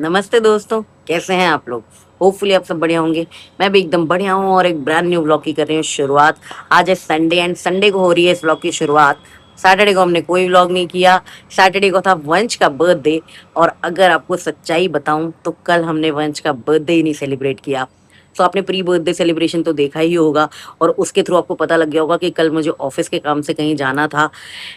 नमस्ते दोस्तों, कैसे हैं आप लोग। होपफुली आप सब बढ़िया होंगे। मैं भी एकदम बढ़िया हूँ और एक ब्रांड न्यू व्लॉग की कर रही हूँ शुरुआत। आज है संडे एंड संडे को हो रही है इस व्लॉग की शुरुआत। सैटरडे को हमने कोई व्लॉग नहीं किया। सैटरडे को था वंश का बर्थडे। और अगर आपको सच्चाई बताऊं तो कल हमने वंश का बर्थडे ही नहीं सेलिब्रेट किया। तो आपने प्री बर्थडे सेलिब्रेशन तो देखा ही होगा और उसके थ्रू आपको पता लग गया होगा कि कल मुझे ऑफिस के काम से कहीं जाना था।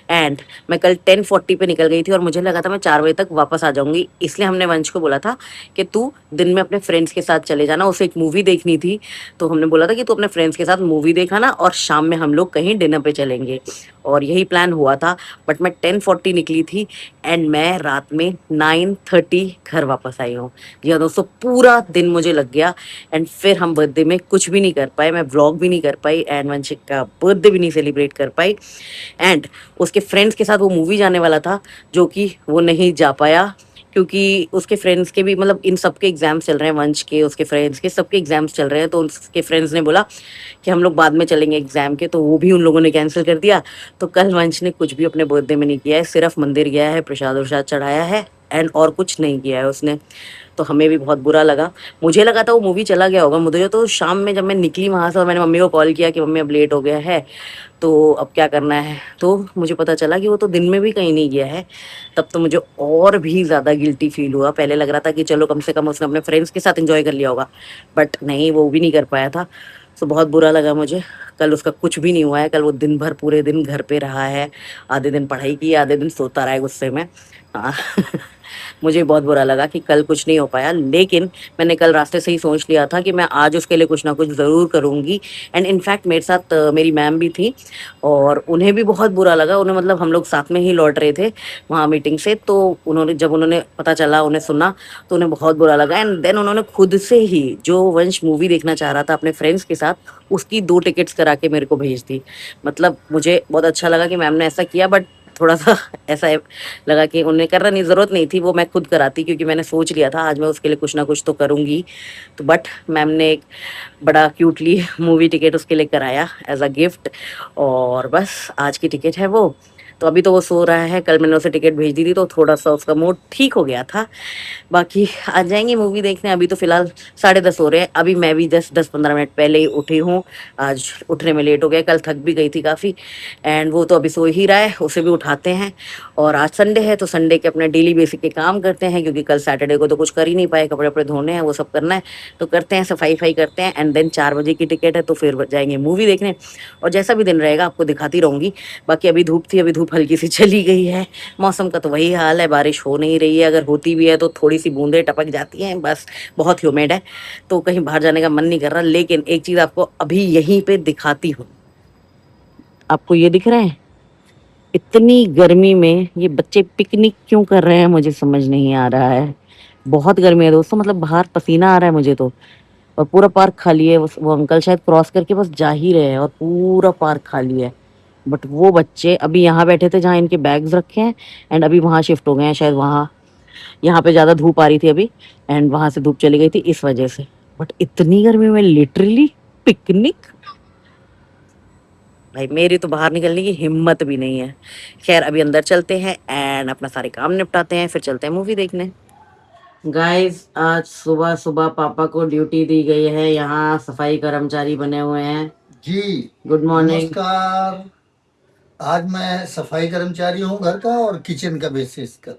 एंड मैं कल 10:40 पे निकल गई थी और मुझे लगा था मैं 4 बजे तक वापस आ जाऊंगी, इसलिए हमने वंश को बोला था कि तू दिन में अपने फ्रेंड्स के साथ चले जाना, उसे एक मूवी देखनी थी। तो हमने बोला था कि तू अपने फ्रेंड्स के साथ मूवी देखा ना और शाम में हम लोग कहीं डिनर पे चलेंगे। और यही प्लान हुआ था। बट मैं 10:40 निकली थी एंड मैं रात में 9:30 घर वापस आई हूँ। जी हाँ दोस्तों, पूरा दिन मुझे लग गया। एंड फिर हम बर्थडे में कुछ भी नहीं कर पाए, मैं व्लॉग भी नहीं कर पाई एंड वंशिक का बर्थडे भी नहीं सेलिब्रेट कर पाई। एंड उसके फ्रेंड्स के साथ वो मूवी जाने वाला था, जो कि वो नहीं जा पाया क्योंकि उसके फ्रेंड्स के भी मतलब इन सबके एग्जाम्स चल रहे हैं, वंश के, उसके फ्रेंड्स के, सबके एग्जाम्स चल रहे हैं। तो उसके फ्रेंड्स ने बोला कि हम लोग बाद में चलेंगे एग्जाम के, तो वो भी उन लोगों ने कैंसिल कर दिया। तो कल वंश ने कुछ भी अपने बर्थडे में नहीं किया है, सिर्फ मंदिर गया है, प्रसाद वरसाद चढ़ाया है एंड और कुछ नहीं किया है उसने। तो हमें भी बहुत बुरा लगा। मुझे लगा था वो मूवी चला गया होगा, मुझे तो शाम में जब मैं निकली वहां से और मैंने मम्मी को कॉल किया कि मम्मी अब लेट हो गया है तो अब क्या करना है, तो मुझे पता चला कि वो तो दिन में भी कहीं नहीं गया है। तब तो मुझे और भी ज़्यादा गिल्टी फील हुआ। पहले लग रहा था कि चलो कम से कम उसने अपने फ्रेंड्स के साथ एंजॉय कर लिया होगा, बट नहीं, वो भी नहीं कर पाया था। तो बहुत बुरा लगा मुझे। कल उसका कुछ भी नहीं हुआ है, कल वो दिन भर पूरे दिन घर पे रहा है। आधे दिन पढ़ाई की, आधे दिन सोता रहा है गुस्से में। हाँ मुझे बहुत बुरा लगा कि कल कुछ नहीं हो पाया, लेकिन मैंने कल रास्ते से ही सोच लिया था कि मैं आज उसके लिए कुछ ना कुछ ज़रूर करूँगी। एंड इनफैक्ट मेरे साथ मेरी मैम भी थी और उन्हें भी बहुत बुरा लगा। उन्हें मतलब हम लोग साथ में ही लौट रहे थे वहाँ मीटिंग से, तो उन्होंने जब उन्होंने पता चला, उन्हें सुना, तो उन्हें बहुत बुरा लगा। एंड देन उन्होंने खुद से ही, जो वंश मूवी देखना चाह रहा था अपने फ्रेंड्स के साथ, उसकी 2 टिकट्स करा के मेरे को भेज दी। मतलब मुझे बहुत अच्छा लगा कि मैम ने ऐसा किया, बट थोड़ा सा ऐसा लगा कि उन्हें करना नहीं, ज़रूरत नहीं थी, वो मैं खुद कराती क्योंकि मैंने सोच लिया था आज मैं उसके लिए कुछ ना कुछ तो करूँगी। तो बट मैम ने एक बड़ा क्यूटली मूवी टिकट उसके लिए कराया एज अ गिफ्ट। और बस आज की टिकट है वो। तो अभी तो वो सो रहा है, कल मैंने उसे टिकट भेज दी थी तो थोड़ा सा उसका मूड ठीक हो गया था। बाकी आ जाएंगे मूवी देखने। अभी तो फिलहाल 10:30 हो रहे हैं, अभी मैं भी 10-15 मिनट पहले ही उठी हूँ। आज उठने में लेट हो गया, कल थक भी गई थी काफ़ी। एंड वो तो अभी सो ही रहा है, उसे भी उठाते हैं। और आज संडे है तो संडे के अपने डेली बेसिक के काम करते हैं, क्योंकि कल सैटरडे को तो कुछ कर ही नहीं पाए, कपड़े वपड़े धोने हैं, वो सब करना है। तो करते हैं, सफाई वफाई करते हैं एंड देन 4 बजे की टिकट है तो फिर जाएंगे मूवी देखने। और जैसा भी दिन रहेगा आपको दिखाती रहूंगी। बाकी अभी धूप थी, अभी धूप हल्की सी चली गई है। मौसम का तो वही हाल है, बारिश हो नहीं रही है, अगर होती भी है तो थोड़ी सी बूंदें टपक जाती हैं बस। बहुत ह्यूमिड है तो कहीं बाहर जाने का मन नहीं कर रहा। लेकिन एक चीज़ आपको अभी यहीं पे दिखाती हूँ। आपको ये दिख रहा है, इतनी गर्मी में ये बच्चे पिकनिक क्यों कर रहे हैं मुझे समझ नहीं आ रहा है। बहुत गर्मी है दोस्तों, मतलब बाहर पसीना आ रहा है मुझे तो। और पूरा पार्क खाली है, वो अंकल शायद क्रॉस करके बस जा ही रहे हैं और पूरा पार्क खाली है। बट वो बच्चे अभी यहाँ बैठे थे जहाँ इनके बैग्स रखे हैं एंड अभी वहां शिफ्ट हो गए हैं शायद वहां। यहाँ पे ज्यादा धूप आ रही थी अभी एंड वहां से धूप चली गई थी इस वजह से। बट इतनी गर्मी में लिटरली पिकनिक, भाई मेरी तो बाहर निकलने की हिम्मत भी नहीं है। खैर अभी अंदर चलते हैं एंड अपना सारे काम निपटाते हैं, फिर चलते हैं मूवी देखने। गाइस आज सुबह सुबह पापा को ड्यूटी दी गई है, यहाँ सफाई कर्मचारी बने हुए हैं। जी गुड मॉर्निंग। नमस्कार। आज मैं सफाई कर्मचारी हूँ घर का और किचन का बेसिस का।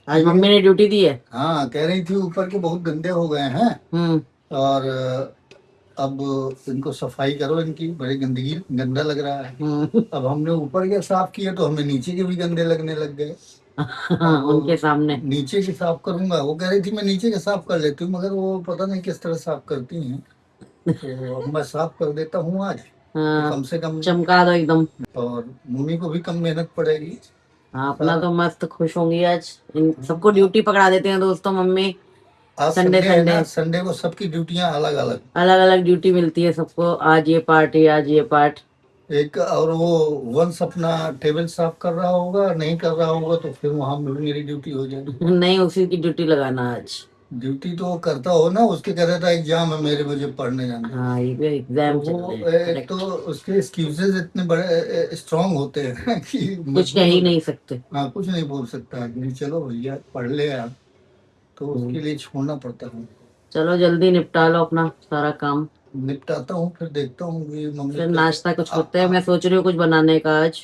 आज मम्मी ने ड्यूटी दी है। हाँ, कह रही थी ऊपर के बहुत गंदे हो गए हैं और अब इनको सफाई करो, इनकी बड़ी गंदगी, गंदा लग रहा है। अब हमने ऊपर के साफ किए तो हमें नीचे के भी गंदे लगने लग गए। हाँ, उनके सामने नीचे के साफ करूंगा, वो कह रही थी मैं नीचे के साफ कर लेती हूँ, मगर वो पता नहीं किस तरह साफ करती हैं। तो अब मैं साफ कर देता हूँ आज। तो कम से कम चमका दो एकदम। और मम्मी को भी कम मेहनत पड़ेगी। हाँ, अपना तो मस्त खुश होंगी आज। इन सबको ड्यूटी पकड़ा देते हैं दोस्तों मम्मी। आज संडे संडे है ना, संडे संडे को सबकी ड्यूटियां अलग अलग। अलग अलग ड्यूटी मिलती है सबको, आज ये पार्ट है, आज ये पार्ट। एक और वो वंश अपना टेबल साफ कर रहा होगा, नहीं कर रहा होगा तो फिर वहां मेरी ड्यूटी हो जाएगी। नहीं, उसी की ड्यूटी लगाना आज। ड्यूटी तो वो करता हो ना, उसके कह रहा था एग्जाम है मेरे, मुझे पढ़ने जाना है। हाँ, ये एग्जाम तो चल वो रहे हैं, एक तो correct। उसके एक्सक्यूजेज इतने बड़े स्ट्रांग होते हैं कि कुछ कह मजबूर ही हो नहीं जाए। सकते। हाँ, कुछ नहीं बोल सकता आदमी, चलो भैया पढ़ ले आप। तो उसके लिए छोड़ना पड़ता है। चलो जल्दी निपटा लो अपना सारा काम। निपटाता हूँ, फिर देखता हूँ कि मम्मी फिर नाश्ता कुछ करते हैं। मैं सोच रही हूँ कुछ बनाने का आज।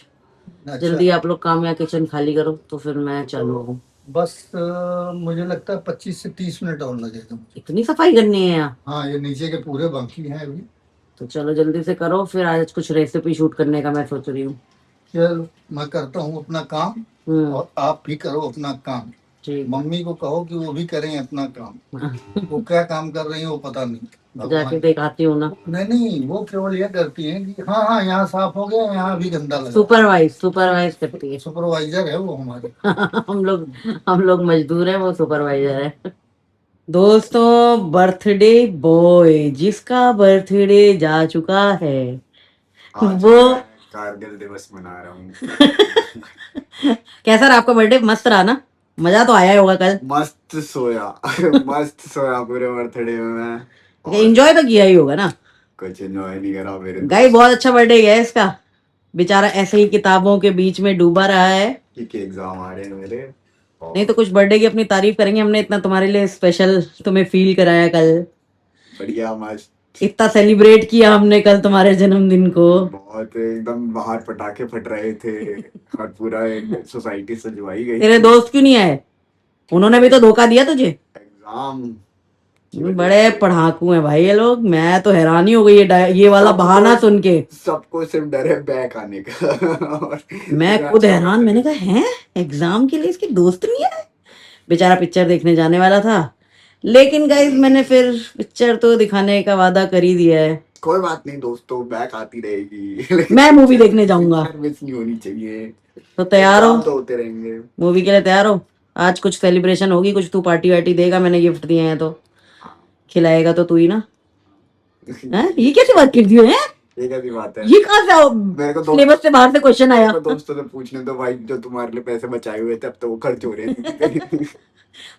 जल्दी आप लोग काम या किचन खाली करो तो फिर मैं चालू हूँ। बस मुझे लगता है 25 से 30 मिनट और लगेगा मुझे। इतनी सफाई करनी है यहाँ? हाँ, ये नीचे के पूरे बाकी हैं अभी। तो चलो जल्दी से करो, फिर आज कुछ रेसिपी शूट करने का मैं सोच रही हूँ। चल, मैं करता हूँ अपना काम और आप भी करो अपना काम। मम्मी को कहो कि वो भी करें अपना काम। वो क्या काम कर रही है वो पता नहीं, जाके दिखाती हूँ ना। नहीं, वो केवल ये करती है कि हाँ हाँ यहाँ साफ हो गया, यहाँ भी गंदा लगा। सुपरवाइज करती है। सुपरवाइजर है वो हमारे। हम लोग मजदूर हैं, वो सुपरवाइजर है। दोस्तों, बर्थडे बॉय जिसका बर्थडे जा चुका है वो कारगिल दिवस मना रहा हूँ। कैसा रहा आपका बर्थडे? मस्त रहा ना? मजा तो आया होगा कल। मस्त सोया मस्त सोया पूरे बर्थडे में मैं। एंजॉय तो किया ही होगा ना? कुछ एंजॉय नहीं करा मेरे गाइस, बहुत अच्छा बर्थडे गया इसका। बेचारा ऐसे ही किताबों के बीच में डूबा रहा है। क्योंकि एग्जाम आ रहे हैं मेरे। नहीं तो कुछ बर्थडे की अपनी तारीफ करेंगे। हमने इतना तुम्हारे लिए स्पेशल तुम्हें फील कराया कल। बढ़िया, मस्त इतना सेलिब्रेट किया हमने कल तुम्हारे जन्मदिन को। बहुत एकदम बाहर पटाखे फट रहे थे और पूरा सोसाइटी सजवाई गई। तेरे दोस्त क्यों नहीं आए? उन्होंने भी तो धोखा दिया तुझे। एग्जाम बड़े पढ़ाकू हैं भाई ये लोग। मैं तो हैरानी हो गई ये वाला बहाना सुन के। सबको सिर्फ डर है बैक आने का और मैं खुद हैरान। मैंने कहा है एग्जाम के लिए इसके दोस्त नहीं है। बेचारा पिक्चर देखने जाने वाला था, लेकिन गाइस मैंने फिर पिक्चर तो दिखाने का वादा कर ही दिया है। कोई बात नहीं दोस्तों, बैक आती रहेगी। मैं मूवी देखने जाऊंगा। मिस नहीं होनी चाहिए। तो तैयार हो? तो होते रहेंगे। मूवी के लिए तैयार हो? आज कुछ सेलिब्रेशन होगी, कुछ तू पार्टी वार्टी देगा। मैंने गिफ्ट दिए हैं तो खिलाएगा तो तू ही ना। हैं? ये कैसी बात कर दी है? ये कैसी बात है? ये कहाँ से मेरे को सिलेबस से बाहर से क्वेश्चन आया? दोस्तों से पूछने दो भाई, जो तुम्हारे लिए पैसे बचाए हुए थे अब तो वो खर्च हो रहे हैं।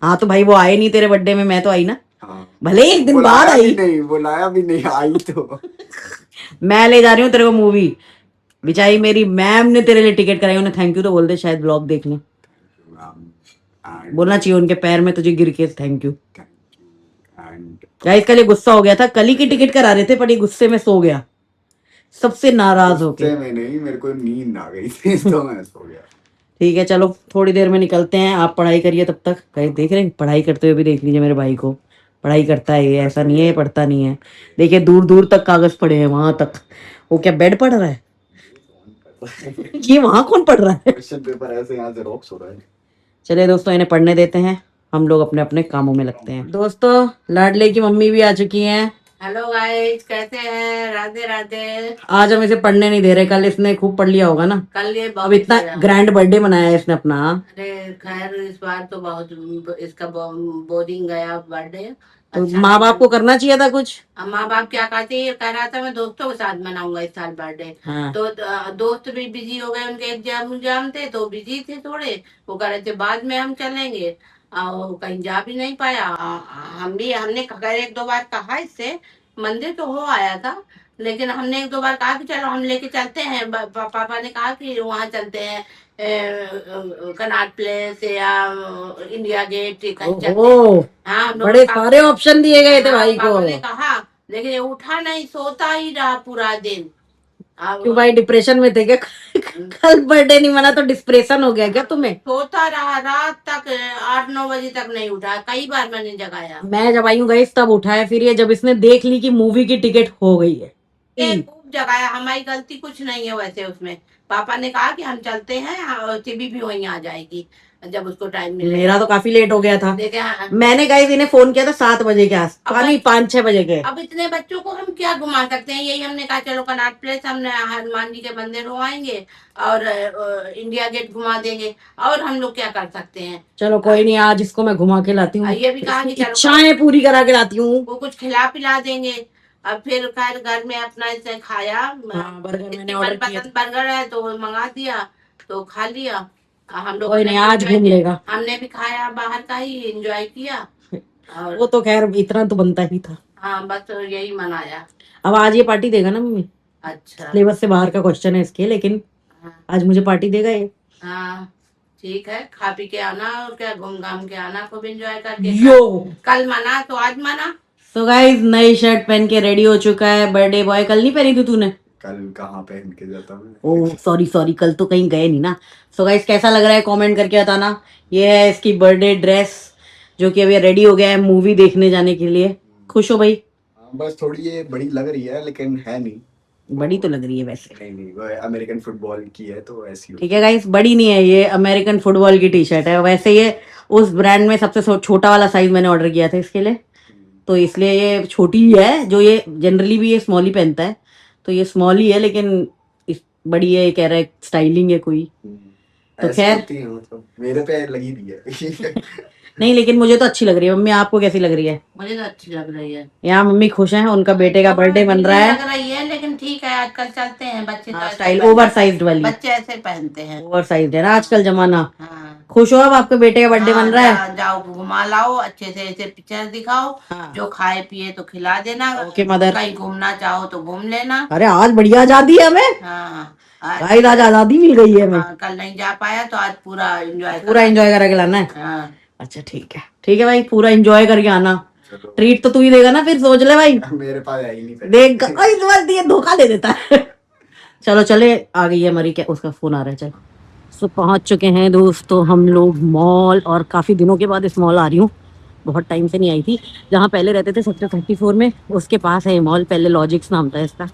हाँ तो भाई वो आए नहीं तेरे बर्थडे में, मैं तो आई ना। हाँ। भले एक दिन बाद आई। नहीं बुलाया भी नहीं, आई तो मैं ले जा रही हूँ तेरे को मूवी। बिचारी मेरी मैम ने तेरे लिए टिकट कराई। उन्हें थैंक यू तो बोल दे, शायद ब्लॉग देख लें। बोलना चाहिए उनके पैर में तुझे गिर के थैंक यू। गाइस कल ये गुस्सा हो गया था। कल ही की टिकट करा रहे थे पर ये गुस्से में सो गया, सबसे नाराज होके। में नहीं, मेरे को नींद आ गई थी तो मैं सो गया। ठीक है चलो थोड़ी देर में निकलते हैं। आप पढ़ाई करिए तब तक। कहीं देख रहे हैं पढ़ाई करते हुए भी देख लीजिए मेरे भाई को। पढ़ाई करता है ये, ऐसा नहीं है ये पढ़ता नहीं है। देखिए दूर दूर तक कागज पड़े हैं, वहां तक। वो क्या बेड पढ़ रहा है? ये वहां कौन पढ़ रहा है? क्वेश्चन पेपर ऐसे यहाँ से रॉक्स हो रहा है। चलिए दोस्तों इन्हें पढ़ने देते हैं, हम लोग अपने अपने कामों में लगते हैं। दोस्तों लाडले की मम्मी भी आ चुकी हैं। हेलो गाइस, कैसे हैं? राधे राधे। आज हम इसे पढ़ने नहीं दे रहे। कल इसने खूब पढ़ लिया होगा ना। कल ये अब इतना ग्रैंड बर्थडे मनाया है इसने अपना। अरे खैर इस बार तो बहुत इसका बोरिंग गया बर्थडे। तो अच्छा, माँ बाप को करना चाहिए था कुछ। माँ बाप क्या कहते हैं, कह रहा था मैं दोस्तों के साथ मनाऊंगा इस साल बर्थडे। हाँ। तो दोस्त भी बिजी हो गए, उनके एग्जाम थे तो बिजी थे थोड़े। वो कह रहे थे बाद में हम चलेंगे, और कहीं जा भी नहीं पाया। हमने एक दो बार कहा इससे, मंदिर तो हो आया था, लेकिन हमने एक दो बार कहा कि चलो हम लेके चलते हैं। पापा ने कहा कि वहाँ चलते हैं कनॉट प्लेस या इंडिया गेट कहीं चलते हैं। हाँ बड़े सारे ऑप्शन दिए गए थे भाई को। ने कहा लेकिन ये उठा नहीं, सोता ही रहा पूरा दिन। क्यों भाई डिप्रेशन में थे क्या? कल बर्थडे नहीं मना तो डिप्रेशन हो गया क्या तुम्हें? सोता रहा रात तक, 8-9 बजे तक नहीं उठा। कई बार मैंने जगाया। मैं जब आई हूँ गई तब उठाया। फिर ये जब इसने देख ली कि मूवी की टिकट हो गई है, खूब जगाया। हमारी गलती कुछ नहीं है वैसे उसमें। पापा ने कहा कि हम चलते हैं, चिबी भी वहीं आ जाएगी जब उसको टाइम मिले। मेरा तो काफी लेट हो गया था। मैंने गाइस इन्हें फोन किया था 7 बजे के आस, नहीं 5-6 बजे के। अब इतने बच्चों को हम क्या घुमा सकते हैं? यही हमने कहा चलो कनॉट प्लेस, हमने हनुमान जी के मंदिर हो आएंगे और इंडिया गेट घुमा देंगे, और हम लोग क्या कर सकते हैं। चलो कोई नहीं, आज इसको मैं घुमा के लाती हूँ। ये भी कहा कि इच्छाएं पूरी करा के लाती हूँ। वो कुछ खिला पिला देंगे। अब फिर खैर घर में अपना इसे खाया। बर्गर मैंने ऑर्डर किया, बर्गर है तो मंगा दिया तो खा लिया। हम लोग कोई नहीं, आज घूम लेगा। हमने भी खाया बाहर का ही, एंजॉय किया। और वो तो खैर इतना तो बनता ही था। हाँ बस यही मनाया। अब आज ये पार्टी देगा ना मम्मी? अच्छा सिलेबस से बाहर का क्वेश्चन है इसके, लेकिन हाँ। आज मुझे पार्टी देगा ये। हाँ ठीक है, खा पी के आना और क्या, घूम घाम के आना, खूब एंजॉय करके। यो कल मना तो आज मना। तो गाइस नई शर्ट पहन के रेडी हो चुका है बर्थडे बॉय। कल नहीं पहनी थी तूने? कल कहाँ पहन के जाता मैं? ओह सॉरी सॉरी, कल तो कहीं गए नहीं ना। सो गाइस कैसा लग रहा है कमेंट करके बताना। ये है इसकी बर्थडे ड्रेस जो कि अभी रेडी हो गया है मूवी देखने जाने के लिए। खुश हो भाई? हाँ, बस थोड़ी ये बड़ी लग रही है लेकिन है नहीं। बड़ी तो लग रही है वैसे। नहीं नहीं, वो अमेरिकन फुटबॉल की है तो ऐसी ठीक है गाइस, बड़ी नहीं है, ये अमेरिकन फुटबॉल की टी शर्ट है। वैसे ये उस ब्रांड में सबसे छोटा वाला साइज मैंने ऑर्डर किया था इसके लिए, तो इसलिए ये छोटी ही है। जो ये जनरली भी ये स्मॉल ही पहनता है, तो ये स्मॉल ही है, लेकिन बड़ी है। कह रहा है स्टाइलिंग है कोई, तो ऐसी खैर होती है, मतलब मेरे पे लगी भी है। नहीं, लेकिन मुझे तो अच्छी लग रही है। मम्मी आपको कैसी लग रही है? मुझे तो अच्छी लग रही है। यहाँ मम्मी खुश हैं, उनका बेटे का बर्थडे बन रहा है। लग रही है लेकिन ठीक है, आजकल चलते हैं बच्चे तो ऐसे स्टाइल पहनते- ओवर साइज वाली, बच्चे ऐसे पहनते हैं। ओवर साइज है ना आजकल जमाना। हाँ। खुश हो अब आपके बेटे का बर्थडे बन रहा है? जाओ घुमा लाओ, अच्छे से ऐसे पिक्चर दिखाओ। हाँ। जो खाए पिए तो खिला देना। Okay mother. कहीं घूमना चाहो तो घूम लेना। अरे आज बढ़िया आजादी है हमें। हाँ गाइस आज आजादी मिल गई है हमें। हाँ, कल नहीं जा पाया तो आज पूरा एंजॉय पूरा एंजॉय करा के लाना है। हाँ। अच्छा ठीक है भाई, पूरा एंजॉय करके आना। चलो। ट्रीट तो तू ही देगा ना, फिर सोच ले भाई। मेरे पास है ही नहीं पैसे। देख इस बार ये धोखा दे देता है। चलो चले, आ गई है हमारी, क्या उसका फोन आ रहा है। चल सो पहुंच चुके हैं दोस्तों हम लोग मॉल, और काफी दिनों के बाद इस मॉल आ रही हूँ। बहुत टाइम से नहीं आई थी। जहाँ पहले रहते थे सेक्टर 34 में, उसके पास है ये मॉल। पहले लॉजिक्स नाम था इसका,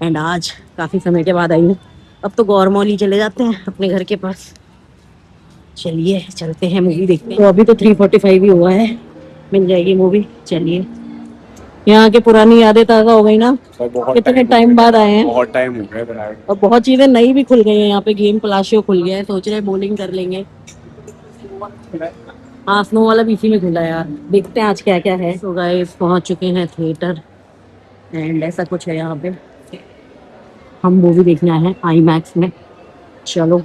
एंड आज काफी समय के बाद आई हूँ। अब तो गौर मॉल ही चले जाते हैं अपने घर के पास। चलिए चलते हैं मूवी देखते हैं। तो अभी तो 3:45 ही हुआ है, मिल जाएगी मूवी। चलिए, यहाँ की पुरानी यादें ताज़ा हो गई ना। कितने टाइम बाद आए हैं, बहुत टाइम हो गया। और बहुत चीजें नई भी खुल गई हैं। यहाँ पे गेम पलाशियो खुल गया है, सोच रहे हैं बॉलिंग कर लेंगे। हाँ स्नो वाला भी इसी में खुला है यार। देखते हैं आज क्या क्या है। तो गाइस पहुंच चुके हैं थिएटर, एंड ऐसा कुछ है यहाँ पे। हम मूवी देखने आए हैं आईमैक्स में। चलो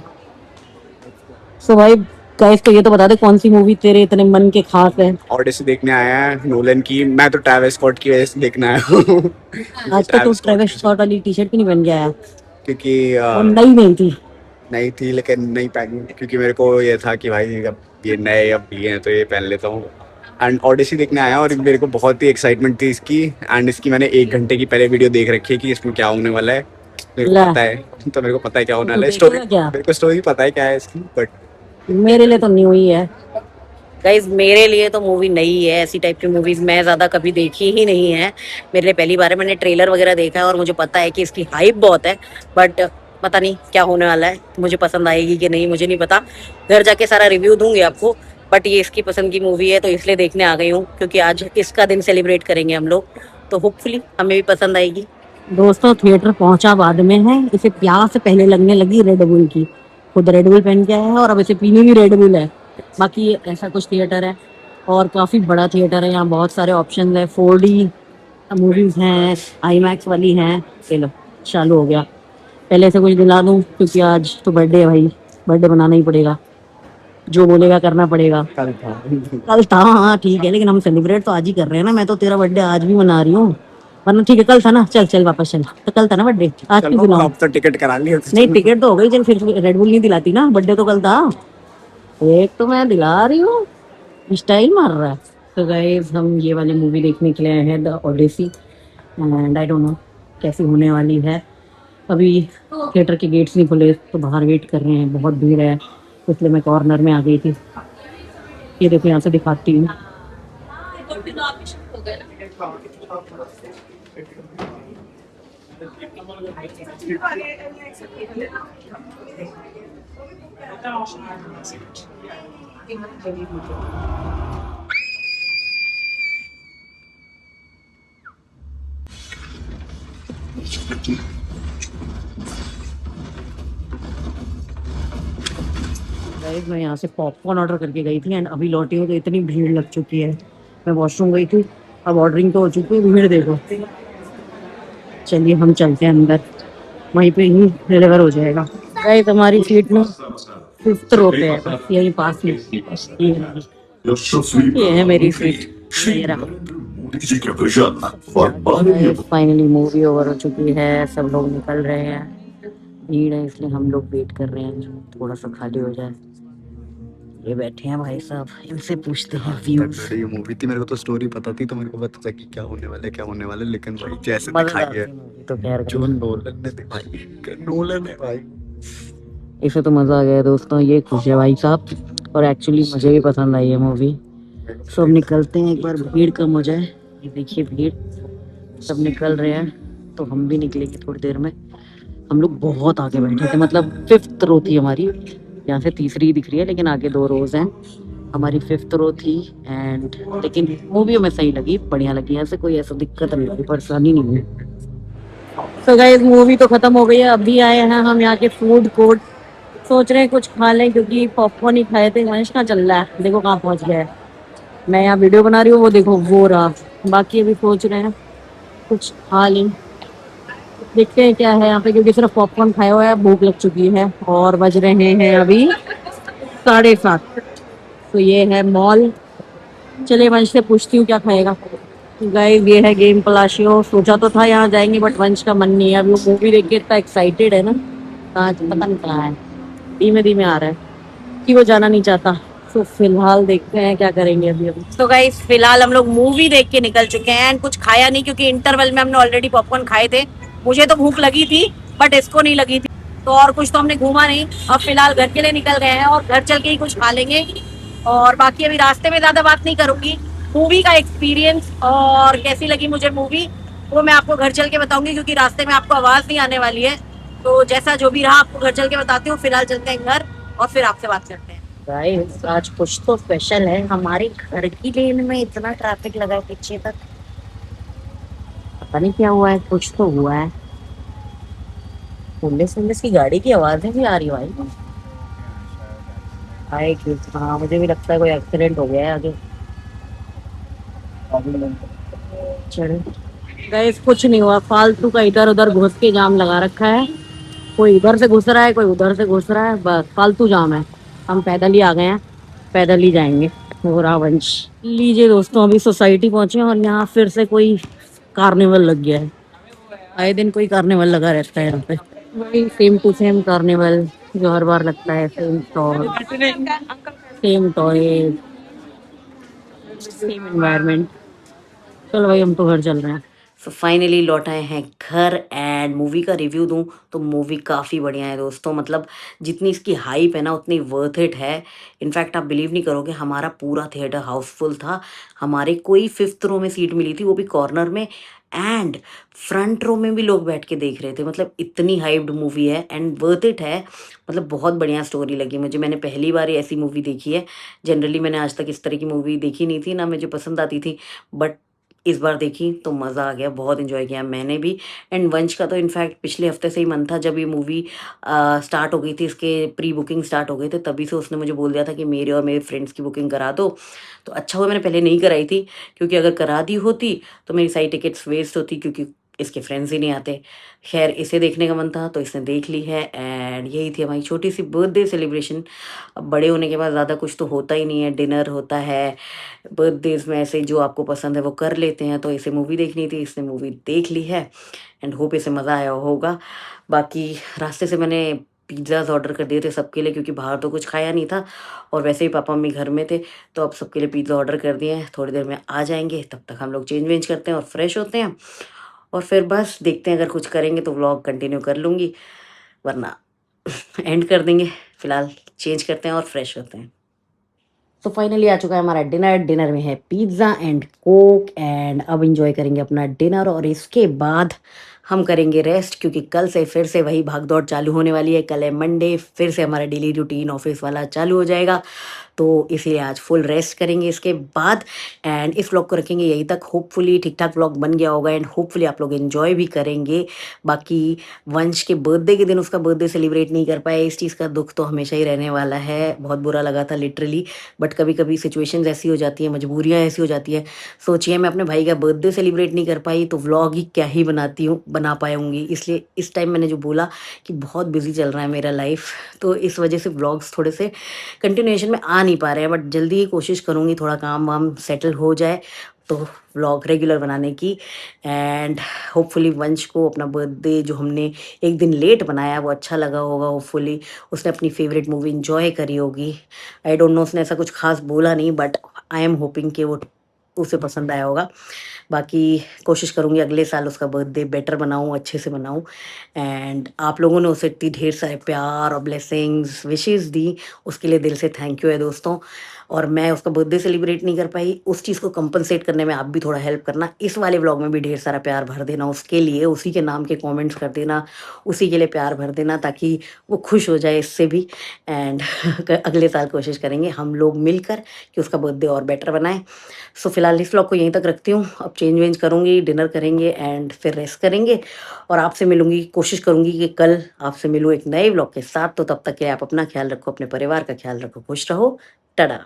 सो भाई गाइस, तो ये तो बता दे कौन सी मूवी तेरे इतने मन के खास है? ऑडिसी देखने आया है नोलन की। मैं तो ट्रैविस स्कॉट की वजह से देखने आया हूँ। आज तक तो ट्रेविस स्कॉट वाली टी शर्ट भी नहीं पहन के आया, क्योंकि और नई नहीं थी। नहीं थी, लेकिन नहीं पहनी क्योंकि मेरे को ये था कि भाई अब ये नए अब लिए हैं तो ये पहन लेता हूँ। एंड ऑडिसी देखने आया और मेरे को बहुत ही एक्साइटमेंट थी इसकी। एंड इसकी मैंने 1 घंटे की पहले वीडियो देख रखी है कि इसमें क्या होने वाला है। मेरे को पता है, तो मेरे को पता है क्या होने वाला है। स्टोरी मेरे को स्टोरी पता है क्या है इसकी, बट मेरे लिए तो न्यू ही है गाइज। मेरे लिए तो मूवी नई है। ऐसी टाइप की मूवीज मैं ज्यादा कभी देखी ही नहीं है। मेरे लिए पहली बार है। मैंने ट्रेलर वगैरह देखा है और मुझे पता है कि इसकी हाइप बहुत है, बट पता नहीं क्या होने वाला है। मुझे पसंद आएगी कि नहीं मुझे नहीं पता। घर जाके सारा रिव्यू दूंगी आपको। बट ये इसकी पसंद की मूवी है तो इसलिए देखने आ गई हूँ, क्योंकि आज इसका दिन सेलिब्रेट करेंगे हम लोग, तो होपफुली हमें भी पसंद आएगी। दोस्तों थिएटर पहुंचा बाद में है। इसे प्यास से पहले लगने लगी रेड बुल की। खुद रेड बुल पहन के आया है और अब इसे पीनी भी रेड बुल है। बाकी ये ऐसा कुछ थिएटर है, और काफ़ी बड़ा थिएटर है। यहाँ बहुत सारे ऑप्शन है। 4D मूवीज़ हैं, आईमैक्स वाली हैं। चलो चालू हो गया। पहले से कुछ दिला दूँ, क्योंकि आज तो बर्थडे है भाई, बर्थडे बनाना ही पड़ेगा। जो बोलेगा करना पड़ेगा। कल था हाँ ठीक है, लेकिन हम सेलिब्रेट तो आज ही कर रहे हैं ना। मैं तो तेरा बर्थडे आज भी मना रही हूँ, वरना ठीक है कल था ना। चल चल वापस चल, तो कल था ना बर्थडे, आज क्यों दिलाऊं? अब तो टिकट करा लिया। नहीं टिकट तो हो गई, चल फिर रेड बुल नहीं दिलाती ना, बर्थडे तो कल था। एक तो मैं दिला रही हूँ, स्टाइल मार रहा है। तो गाइस हम ये वाली मूवी देखने के लिए आए हैं, the Odyssey, and I don't know कैसी होने वाली है। अभी थिएटर के गेट्स नहीं खुले तो बाहर वेट कर रहे हैं, बहुत भीड़ है, इसलिए मैं कॉर्नर में आ गई थी। ये देखो यहाँ से दिखाती हूँ। गाइस मैं यहाँ से पॉपकॉर्न ऑर्डर करके गई थी, एंड अभी लौटी हूँ तो इतनी भीड़ लग चुकी है। मैं वॉशरूम गई थी, अब ऑर्डरिंग तो हो चुकी है, भीड़ देखो। चलिए हम चलते हैं अंदर, वहीं पे ही डिलीवर हो जाएगा। गाइस हमारी सीट में 5th रो पे है, बस यहीं पास में। ये है मेरी सीट। फाइनली मूवी ओवर हो चुकी है, सब लोग निकल रहे हैं। भीड़ है इसलिए हम लोग वेट कर रहे हैं थोड़ा सा खाली हो जाए। ये बैठे हैं भाई साहब, इनसे पूछते हैं व्यूज। ये मूवी थी, मेरे को तो स्टोरी पता थी, तो मेरे को पता था कि क्या होने वाला है क्या होने वाला है, लेकिन भाई जैसे दिखाई है तो खैर जो नोलन ने दिखाई, नोलन है भाई। इसे तो मजा आ गया दोस्तों, ये खुश है भाई साहब, और एक्चुअली मुझे भी पसंद आई है मूवी। सब निकलते हैं, एक बार भीड़ कम हो जाए। ये देखिए भीड़, सब निकल रहे हैं, तो हम भी निकलेंगे थोड़ी देर में। हम लोग बहुत आगे बैठे थे, मतलब 5th रो थी हमारी, यहाँ से तीसरी दिख रही है लेकिन आगे 2 रोज हैं। हमारी 5th रो थी एंड लेकिन मूवी हमें सही लगी, बढ़िया लगी, यहाँ से कोई ऐसा दिक्कत नहीं हुई, परेशानी नहीं हुई। तो गाइस मूवी तो खत्म हो गई है, अभी आए हैं हम यहाँ के फूड कोर्ट, सोच रहे हैं कुछ खा लें क्योंकि पॉपकॉर्न ही खाए थे। वंश कहाँ चल रहा है, देखो कहाँ पहुँच गया है। मैं यहाँ वीडियो बना रही हूँ, वो देखो वो रहा। बाकी अभी सोच रहे हैं कुछ खा लें, देखते हैं क्या है यहाँ पे, क्योंकि सिर्फ पॉपकॉर्न खाया हुआ है, भूख लग चुकी है और बज रहे हैं अभी 7:30। तो ये है मॉल, चलिए वंश से पूछती हूँ क्या खाएगा। गाइस ये है गेम पलाशियो, सोचा तो था यहाँ जाएंगे बट वंश का मन नहीं है, अभी वो मूवी देख के इतना एक्साइटेड है ना, कहाँ पता नहीं कहाँ है, धीमे धीमे आ रहा है कि वो जाना नहीं चाहता। तो फिलहाल देखते हैं क्या करेंगे अभी। तो गाइस फिलहाल हम लोग मूवी देख के निकल चुके हैं एंड कुछ खाया नहीं क्योंकि इंटरवल में हमने ऑलरेडी पॉपकॉर्न खाए थे। मुझे तो भूख लगी थी बट इसको नहीं लगी थी, तो और कुछ तो हमने घूमा नहीं। अब फिलहाल घर के लिए निकल गए हैं और घर चल के ही कुछ खा लेंगे, और बाकी अभी रास्ते में ज्यादा बात नहीं करूंगी। मूवी का एक्सपीरियंस और कैसी लगी मुझे मूवी, वो मैं आपको घर चल के बताऊंगी, क्योंकि रास्ते में आपको आवाज नहीं आने वाली है। तो जैसा जो भी रहा आपको घर चल के बताती हूँ। फिलहाल चलते हैं घर और फिर आपसे बात करते हैं। गाइस आज कुछ तो स्पेशल है, हमारे घर की लेन में इतना ट्रैफिक लगा है पीछे तक, पता नहीं क्या हुआ है, कुछ तो हुआ है। पुलिस पुलिस की गाड़ी की आवाजें भी आ रही है भाई। हाँ मुझे भी लगता है कोई एक्सीडेंट हो गया है आगे। चलो गाइस कुछ नहीं हुआ, फालतू का इधर उधर घुस के जाम लगा रखा है, कोई इधर से घुस रहा है कोई उधर से घुस रहा है, बस फालतू जाम है। हम पैदल ही आ गए हैं, पैदल ही जाएंगे। वंश लीजिए दोस्तों, अभी सोसाइटी पहुंचे हैं और यहाँ फिर से कोई कार्निवल लग गया है। आए दिन कोई कार्निवल लगा रहता है यहाँ पे, वही सेम टू सेम कार्निवल जो हर बार लगता है। Same stall, same toy, same environment. चलो भाई हम तो घर चल रहे हैं। सो फाइनली लौट आए हैं घर एंड मूवी का रिव्यू दूं तो मूवी काफ़ी बढ़िया है दोस्तों, मतलब जितनी इसकी हाइप है ना उतनी वर्थ इट है। इनफैक्ट आप बिलीव नहीं करोगे, हमारा पूरा थिएटर हाउसफुल था। हमारे कोई 5th रो में सीट मिली थी, वो भी कॉर्नर में, एंड फ्रंट रो में भी लोग बैठ के देख रहे थे। मतलब इतनी हाइप्ड मूवी है एंड वर्थ इट है। मतलब बहुत बढ़िया स्टोरी लगी मुझे, मैंने पहली बार ऐसी मूवी देखी है। जनरली मैंने आज तक इस तरह की मूवी देखी नहीं थी, ना मुझे पसंद आती थी, बट इस बार देखी तो मज़ा आ गया, बहुत इन्जॉय किया मैंने भी। एंड वंश का तो इनफैक्ट पिछले हफ्ते से ही मन था, जब ये मूवी स्टार्ट हो गई थी, इसके प्री बुकिंग स्टार्ट हो गए थे, तभी से उसने मुझे बोल दिया था कि मेरे और मेरे फ्रेंड्स की बुकिंग करा दो। तो अच्छा हुआ मैंने पहले नहीं कराई थी, क्योंकि अगर करा दी होती तो मेरी सारी टिकट्स वेस्ट होती, क्योंकि इसके फ्रेंड्स ही नहीं आते। खैर इसे देखने का मन था तो इसने देख ली है एंड यही थी हमारी छोटी सी बर्थडे सेलिब्रेशन। अब बड़े होने के बाद ज़्यादा कुछ तो होता ही नहीं है, डिनर होता है, बर्थडेज में ऐसे जो आपको पसंद है वो कर लेते हैं। तो इसे मूवी देखनी थी, इसने मूवी देख ली है एंड होप इसे मज़ा आया होगा। बाकी रास्ते से मैंने पिज़्ज़ाज ऑर्डर कर दिए थे सबके लिए, क्योंकि बाहर तो कुछ खाया नहीं था और वैसे ही पापा मम्मी घर में थे, तो अब सबके लिए पिज़्ज़ा ऑर्डर कर दिए हैं। थोड़ी देर में आ जाएंगे, तब तक हम लोग चेंज वेंज करते हैं और फ्रेश होते हैं, और फिर बस देखते हैं, अगर कुछ करेंगे तो व्लॉग कंटिन्यू कर लूँगी, वरना एंड कर देंगे। फिलहाल चेंज करते हैं और फ्रेश होते हैं। तो फाइनली आ चुका है हमारा डिनर। डिनर में है पिज़्ज़ा एंड कोक एंड अब इंजॉय करेंगे अपना डिनर, और इसके बाद हम करेंगे रेस्ट, क्योंकि कल से फिर से वही भाग दौड़ चालू होने वाली है। कल है मंडे, फिर से हमारा डेली रूटीन ऑफिस वाला चालू हो जाएगा, तो इसीलिए आज फुल रेस्ट करेंगे इसके बाद। एंड इस व्लॉग को रखेंगे यहीं तक, होपफुली ठीक ठाक व्लॉग बन गया होगा एंड होपफुली आप लोग एंजॉय भी करेंगे। बाकी वंश के बर्थडे के दिन उसका बर्थडे सेलिब्रेट नहीं कर पाए, इस चीज़ का दुख तो हमेशा ही रहने वाला है, बहुत बुरा लगा था लिटरली। बट कभी कभी सिचुएशंस ऐसी हो जाती है, मजबूरियाँ ऐसी हो जाती है। सोचिए मैं अपने भाई का बर्थडे सेलिब्रेट नहीं कर पाई तो व्लॉग ही क्या ही बना पाऊंगी। इसलिए इस टाइम मैंने जो बोला कि बहुत बिजी चल रहा है मेरा लाइफ, तो इस वजह से व्लॉग्स थोड़े से कंटिन्यूएशन में आ नहीं पा रहे हैं, बट जल्दी ही कोशिश करूँगी थोड़ा काम वाम सेटल हो जाए दोस्तों व्लॉग रेगुलर बनाने की। एंड होपफुली वंश को अपना बर्थडे जो हमने एक दिन लेट बनाया वो अच्छा लगा होगा। होपफुली उसने अपनी फेवरेट मूवी इंजॉय करी होगी। आई डोंट नो, उसने ऐसा कुछ खास बोला नहीं, बट आई एम होपिंग कि वो उसे पसंद आया होगा। बाकी कोशिश करूँगी अगले साल उसका बर्थडे बेटर बनाऊँ, अच्छे से बनाऊँ। एंड आप लोगों ने उसे इतनी ढेर सारे प्यार और ब्लेसिंग्स विशेस दी, उसके लिए दिल से थैंक यू है दोस्तों। और मैं उसका बर्थडे सेलिब्रेट नहीं कर पाई, उस चीज़ को कंपनसेट करने में आप भी थोड़ा हेल्प करना। इस वाले व्लॉग में भी ढेर सारा प्यार भर देना उसके लिए, उसी के नाम के कमेंट्स कर देना, उसी के लिए प्यार भर देना ताकि वो खुश हो जाए इससे भी। एंड अगले साल कोशिश करेंगे हम लोग मिलकर कि उसका बर्थडे और बेटर बनाएं। सो फिलहाल इस व्लॉग को यहीं तक रखती हूँ। अब चेंज वेंज करूँगी, डिनर करेंगे एंड फिर रेस्ट करेंगे। और आपसे मिलूंगी, कोशिश करूँगी कि कल आपसे मिलूँ एक नए व्लॉग के साथ। तो तब तक के लिए आप अपना ख्याल रखो, अपने परिवार का ख्याल रखो, खुश रहो। टाटा।